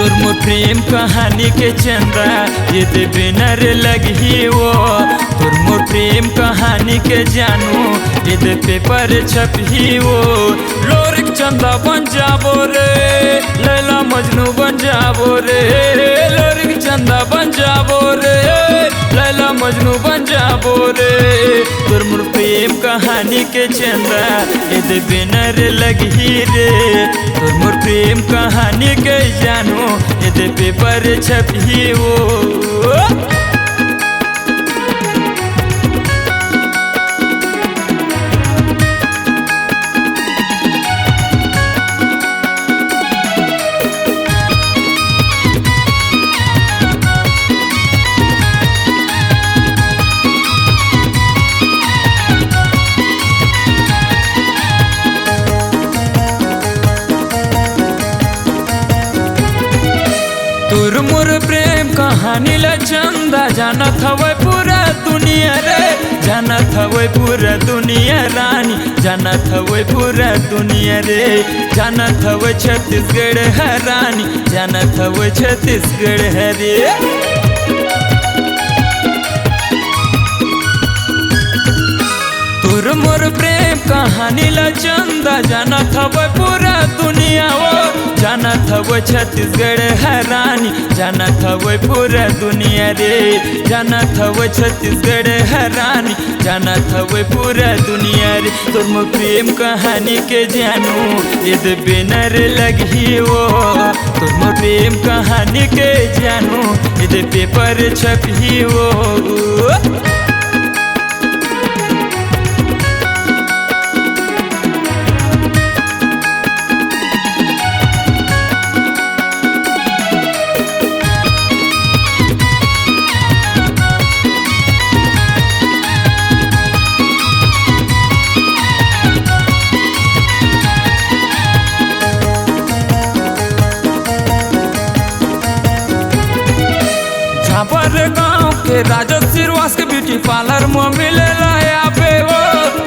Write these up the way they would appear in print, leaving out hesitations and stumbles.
तोर मोर प्रेम कहानी के चंदा ये दे बेनर लगी वो। तोर मोर प्रेम कहानी के जानू ये दे पेपर छपी वो। लोरिक चंदा बन जाबो रे, लैला मजनू बन जाबो रे। लोरिक चंदा बन जाबो रे, लैला मजनू बन जाबो रे। तोर मोर प्रेम कहानी के चंदा ये दे बेनर लगी रे। तोर मोर प्रेम कहानी के जानू ये दे पेपर छपी वो। तोर मोर प्रेम कहानी ला चंदा जानत हवे पूरा दुनिया रे। जानत हवे पूरा दुनिया रानी, जानत हवे पूरा दुनिया रे। जानत हवे छत्तीसगढ़ है रानी, जानत हवे छत्तीसगढ़ है रे। तोर मोर प्रेम कहानी ला चंदा जानत हवे पूरा दुनिया वो। जानत हवे छत्तीसगढ़ है रानी, जानत हवे पूरा दुनिया रे। जानत हवे छत्तीसगढ़ है रानी, जानत हवे पूरा दुनिया रे। तोर मोर प्रेम कहानी के जानू ये दे बेनर लगी वो। तोर मोर प्रेम कहानी के जानू ये दे पेपर छपी वो। झापर गाँव के राजा सिरवास के ब्यूटी पार्लर में मिले पे वो।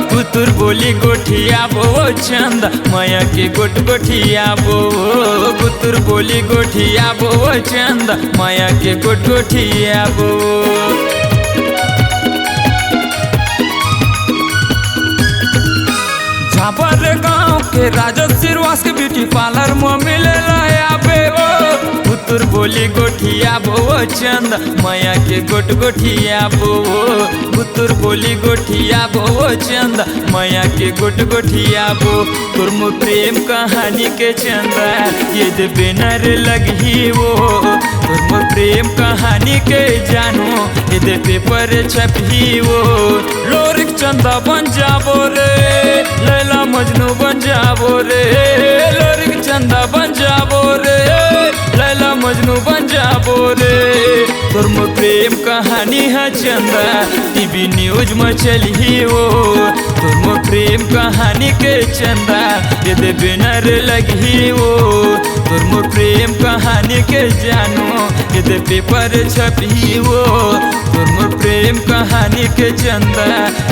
पुतुर बोली गोठिया बो चंदा माया के गोट गोठिया बो। पुतुर बोली गोठिया बो चंदा माया के गोट गोठिया बो। झापर गाँव के राजा सिरवास के ब्यूटी पार्लर में मिले पे वो। पुतुर बोली गोठिया बो चंदा माया के गोट गोठिया बो। पुतुर बोली गोठिया बो चंदा माया के गोट गोठिया बो। तोर मोर प्रेम कहानी के चंदा ये दे बेनर लगी वो। तोर मोर प्रेम कहानी के जानू ये दे पेपर छपी वो। लोरिक चंदा बन जाबो रे, लैला मजनू बन जाबो रे। लोरिक चंदा बन जाबो रे, लैला मजनू बन जाबो रे। तोर मोर प्रेम कहानी है चंदा टीवी न्यूज में चली वो। तोर मोर प्रेम कहानी के चंदा ये दे बेनर लगी वो। तोर मोर प्रेम कहानी के जानू ये दे पेपर छपी वो। तोर मोर प्रेम कहानी के चंदा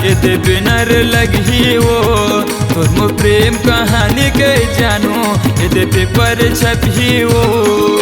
ये दे बेनर लगी वो। तोर मोर प्रेम कहानी के जानू ये दे पेपर छपी वो।